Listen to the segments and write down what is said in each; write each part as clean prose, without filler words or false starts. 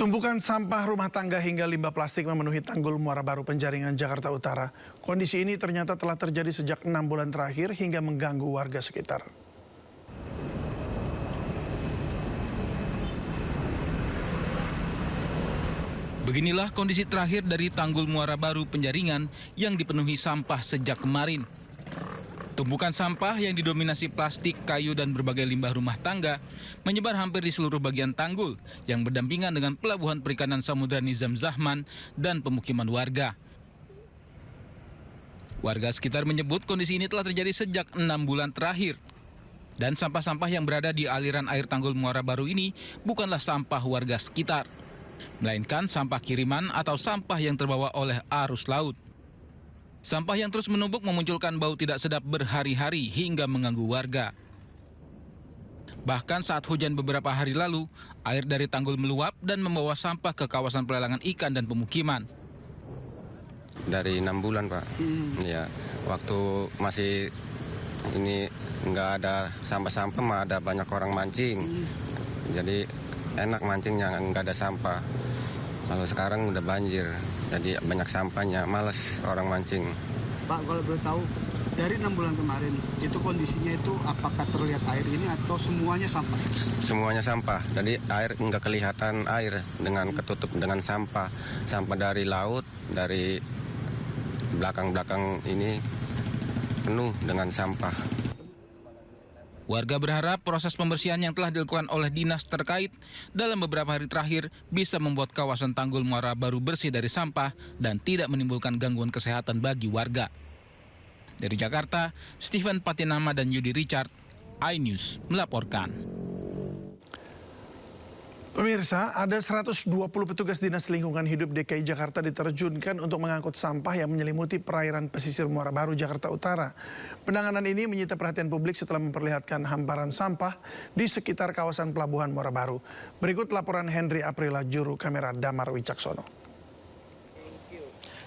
Tumpukan sampah rumah tangga hingga limbah plastik memenuhi Tanggul Muara Baru Penjaringan, Jakarta Utara. Kondisi ini ternyata telah terjadi sejak 6 bulan terakhir hingga mengganggu warga sekitar. Beginilah kondisi terakhir dari Tanggul Muara Baru Penjaringan yang dipenuhi sampah sejak kemarin. Tumpukan sampah yang didominasi plastik, kayu, dan berbagai limbah rumah tangga menyebar hampir di seluruh bagian tanggul yang berdampingan dengan pelabuhan perikanan Samudra Nizam Zahman dan pemukiman warga. Warga sekitar menyebut kondisi ini telah terjadi sejak 6 bulan terakhir. Dan sampah-sampah yang berada di aliran air Tanggul Muara Baru ini bukanlah sampah warga sekitar, melainkan sampah kiriman atau sampah yang terbawa oleh arus laut. Sampah yang terus menumpuk memunculkan bau tidak sedap berhari-hari hingga mengganggu warga. Bahkan saat hujan beberapa hari lalu, air dari tanggul meluap dan membawa sampah ke kawasan pelelangan ikan dan pemukiman. Dari 6 bulan, Pak. Ya, waktu masih ini nggak ada sampah-sampah, mah ada banyak orang mancing. Jadi enak mancingnya, nggak ada sampah. Kalau sekarang udah banjir, jadi banyak sampahnya, males orang mancing. Pak, kalau boleh tahu, dari 6 bulan kemarin, itu kondisinya itu apakah terlihat air ini atau semuanya sampah? Semuanya sampah, jadi air nggak kelihatan air dengan ketutup dengan sampah. Sampah dari laut, dari belakang-belakang ini penuh dengan sampah. Warga berharap proses pembersihan yang telah dilakukan oleh dinas terkait dalam beberapa hari terakhir bisa membuat kawasan Tanggul Muara Baru bersih dari sampah dan tidak menimbulkan gangguan kesehatan bagi warga. Dari Jakarta, Steven Patinama dan Yudi Richard, iNews melaporkan. Pemirsa, ada 120 petugas Dinas Lingkungan Hidup DKI Jakarta diterjunkan untuk mengangkut sampah yang menyelimuti perairan pesisir Muara Baru, Jakarta Utara. Penanganan ini menyita perhatian publik setelah memperlihatkan hamparan sampah di sekitar kawasan pelabuhan Muara Baru. Berikut laporan Henry Aprila, juru kamera Damar Wicaksono.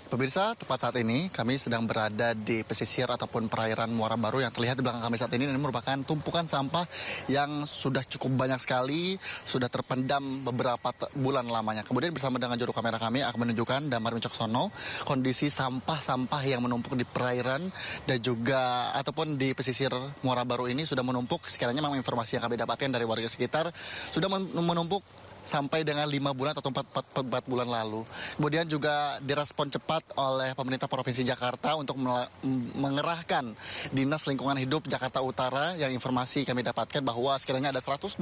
Pemirsa, tepat saat ini kami sedang berada di pesisir ataupun perairan Muara Baru. Yang terlihat di belakang kami saat ini merupakan tumpukan sampah yang sudah cukup banyak sekali, sudah terpendam beberapa bulan lamanya. Kemudian bersama dengan juru kamera kami akan menunjukkan Damar Wicaksono kondisi sampah-sampah yang menumpuk di perairan dan juga ataupun di pesisir Muara Baru ini sudah menumpuk. Sekiranya memang informasi yang kami dapatkan dari warga sekitar sudah menumpuk sampai dengan 5 bulan atau 4 bulan lalu. Kemudian juga direspon cepat oleh pemerintah Provinsi Jakarta untuk mengerahkan Dinas Lingkungan Hidup Jakarta Utara, yang informasi kami dapatkan bahwa sekiranya ada 120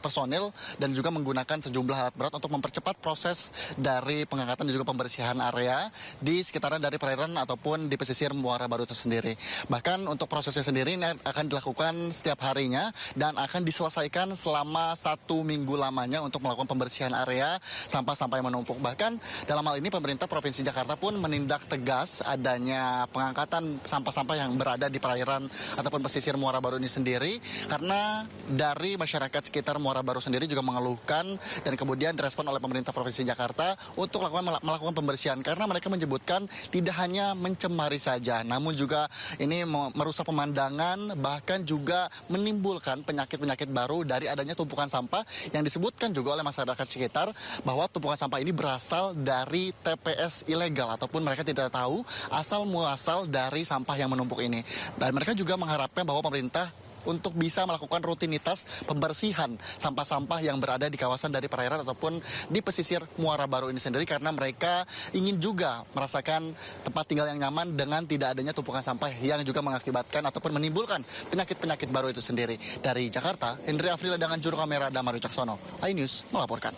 personil dan juga menggunakan sejumlah alat berat untuk mempercepat proses dari pengangkatan dan juga pembersihan area di sekitaran dari perairan ataupun di pesisir Muara Baru itu sendiri. Bahkan untuk prosesnya sendiri ini akan dilakukan setiap harinya dan akan diselesaikan selama 1 minggu lamanya untuk melakukan pembersihan area sampah-sampah yang menumpuk. Bahkan dalam hal ini pemerintah Provinsi Jakarta pun menindak tegas adanya pengangkatan sampah-sampah yang berada di perairan ataupun pesisir Muara Baru ini sendiri, karena dari masyarakat sekitar Muara Baru sendiri juga mengeluhkan dan kemudian direspon oleh pemerintah Provinsi Jakarta untuk melakukan pembersihan, karena mereka menyebutkan tidak hanya mencemari saja, namun juga ini merusak pemandangan, bahkan juga menimbulkan penyakit-penyakit baru dari adanya tumpukan sampah yang disebutkan juga oleh masyarakat sekitar bahwa tumpukan sampah ini berasal dari TPS ilegal ataupun mereka tidak tahu asal muasal dari sampah yang menumpuk ini. Dan mereka juga mengharapkan bahwa pemerintah untuk bisa melakukan rutinitas pembersihan sampah-sampah yang berada di kawasan dari perairan ataupun di pesisir Muara Baru ini sendiri, karena mereka ingin juga merasakan tempat tinggal yang nyaman dengan tidak adanya tumpukan sampah yang juga mengakibatkan ataupun menimbulkan penyakit-penyakit baru itu sendiri. Dari Jakarta, Henry Afrila dengan juru kamera Damar Wicaksono, iNews melaporkan.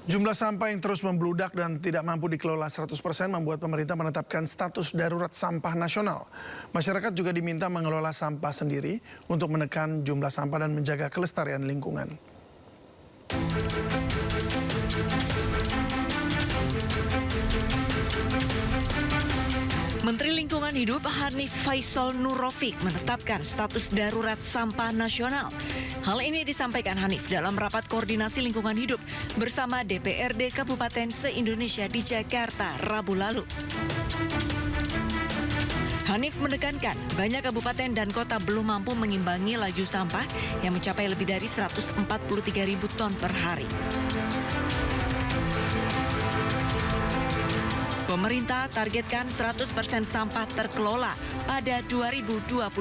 Jumlah sampah yang terus membludak dan tidak mampu dikelola 100% membuat pemerintah menetapkan status darurat sampah nasional. Masyarakat juga diminta mengelola sampah sendiri untuk menekan jumlah sampah dan menjaga kelestarian lingkungan. Menteri Lingkungan Hidup Hanif Faisal Nurrofik menetapkan status darurat sampah nasional. Hal ini disampaikan Hanif dalam rapat koordinasi lingkungan hidup bersama DPRD Kabupaten se-Indonesia di Jakarta Rabu lalu. Hanif menekankan banyak kabupaten dan kota belum mampu mengimbangi laju sampah yang mencapai lebih dari 143.000 ton per hari. Pemerintah targetkan 100% sampah terkelola pada 2029.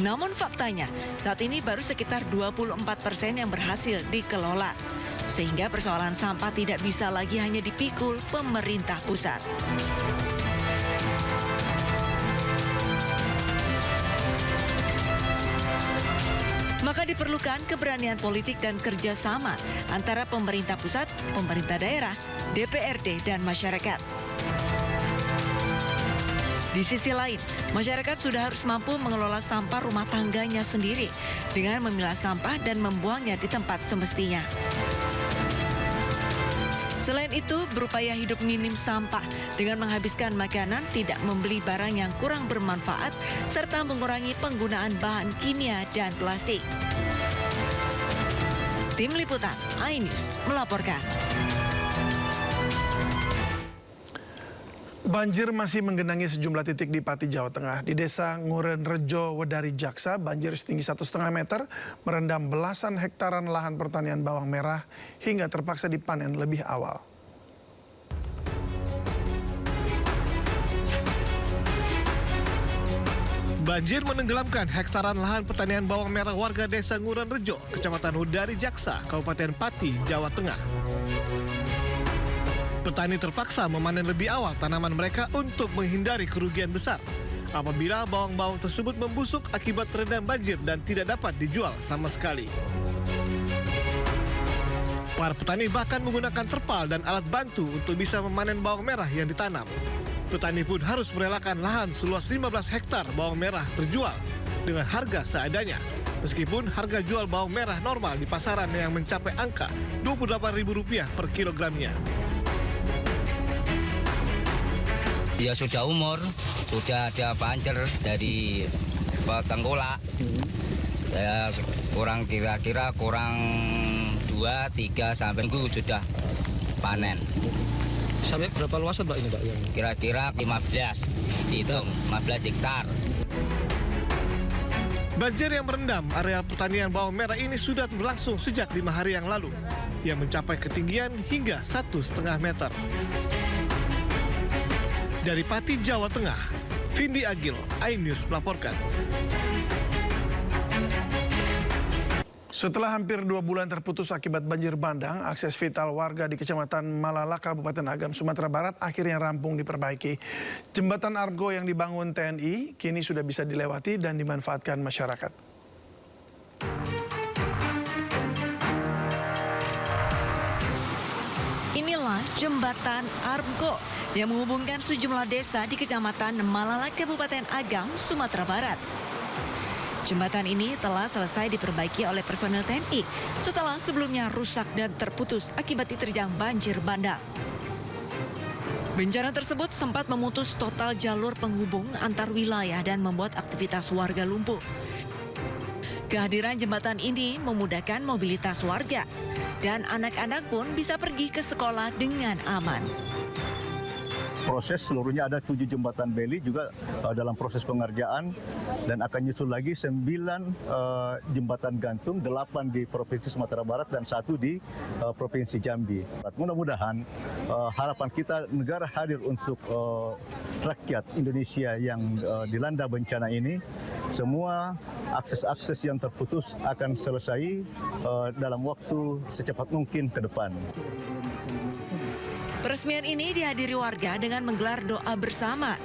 Namun faktanya, saat ini baru sekitar 24% yang berhasil dikelola. Sehingga persoalan sampah tidak bisa lagi hanya dipikul pemerintah pusat. Maka diperlukan keberanian politik dan kerjasama antara pemerintah pusat, pemerintah daerah, DPRD, dan masyarakat. Di sisi lain, masyarakat sudah harus mampu mengelola sampah rumah tangganya sendiri dengan memilah sampah dan membuangnya di tempat semestinya. Selain itu, berupaya hidup minim sampah dengan menghabiskan makanan, tidak membeli barang yang kurang bermanfaat, serta mengurangi penggunaan bahan kimia dan plastik. Tim Liputan iNews melaporkan. Banjir masih menggenangi sejumlah titik di Pati, Jawa Tengah. Di Desa Nguren Rejo, Wedari Jaksa, banjir setinggi 1,5 meter merendam belasan hektaran lahan pertanian bawang merah hingga terpaksa dipanen lebih awal. Banjir menenggelamkan hektaran lahan pertanian bawang merah warga Desa Nguren Rejo, Kecamatan Wedari Jaksa, Kabupaten Pati, Jawa Tengah. Petani terpaksa memanen lebih awal tanaman mereka untuk menghindari kerugian besar apabila bawang-bawang tersebut membusuk akibat terendam banjir dan tidak dapat dijual sama sekali. Para petani bahkan menggunakan terpal dan alat bantu untuk bisa memanen bawang merah yang ditanam. Petani pun harus merelakan lahan seluas 15 hektar bawang merah terjual dengan harga seadanya. Meskipun harga jual bawang merah normal di pasaran yang mencapai angka Rp28.000 per kilogramnya. Ya sudah umur, sudah ada pancer dari tengkolak. Ya, kira-kira kurang 2-3 sampai minggu sudah panen. Sampai berapa luasan Pak ini Pak? Kira-kira 15, dihitung 15 hektar. Banjir yang merendam area pertanian bawang merah ini sudah berlangsung sejak 5 hari yang lalu, yang mencapai ketinggian hingga 1,5 meter. Dari Pati, Jawa Tengah, Vindi Agil, iNews melaporkan. Setelah hampir 2 bulan terputus akibat banjir bandang, akses vital warga di Kecamatan Malala, Kabupaten Agam, Sumatera Barat akhirnya rampung diperbaiki. Jembatan Argo yang dibangun TNI kini sudah bisa dilewati dan dimanfaatkan masyarakat. Inilah Jembatan Argo yang menghubungkan sejumlah desa di Kecamatan Malala, Kabupaten Agam, Sumatera Barat. Jembatan ini telah selesai diperbaiki oleh personel TNI setelah sebelumnya rusak dan terputus akibat diterjang banjir bandang. Bencana tersebut sempat memutus total jalur penghubung antar wilayah dan membuat aktivitas warga lumpuh. Kehadiran jembatan ini memudahkan mobilitas warga dan anak-anak pun bisa pergi ke sekolah dengan aman. Proses seluruhnya ada 7 jembatan beli juga dalam proses pengerjaan dan akan nyusul lagi 9 jembatan gantung, 8 di Provinsi Sumatera Barat dan 1 di Provinsi Jambi. Mudah-mudahan harapan kita negara hadir untuk rakyat Indonesia yang dilanda bencana ini, semua akses-akses yang terputus akan selesai dalam waktu secepat mungkin ke depan. Peresmian ini dihadiri warga dengan menggelar doa bersama.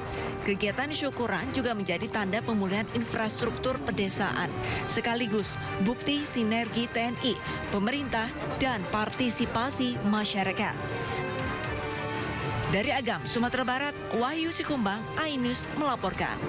Kegiatan syukuran juga menjadi tanda pemulihan infrastruktur pedesaan, sekaligus bukti sinergi TNI, pemerintah, dan partisipasi masyarakat. Dari Agam, Sumatera Barat, Wahyu Sikumbang, iNews melaporkan.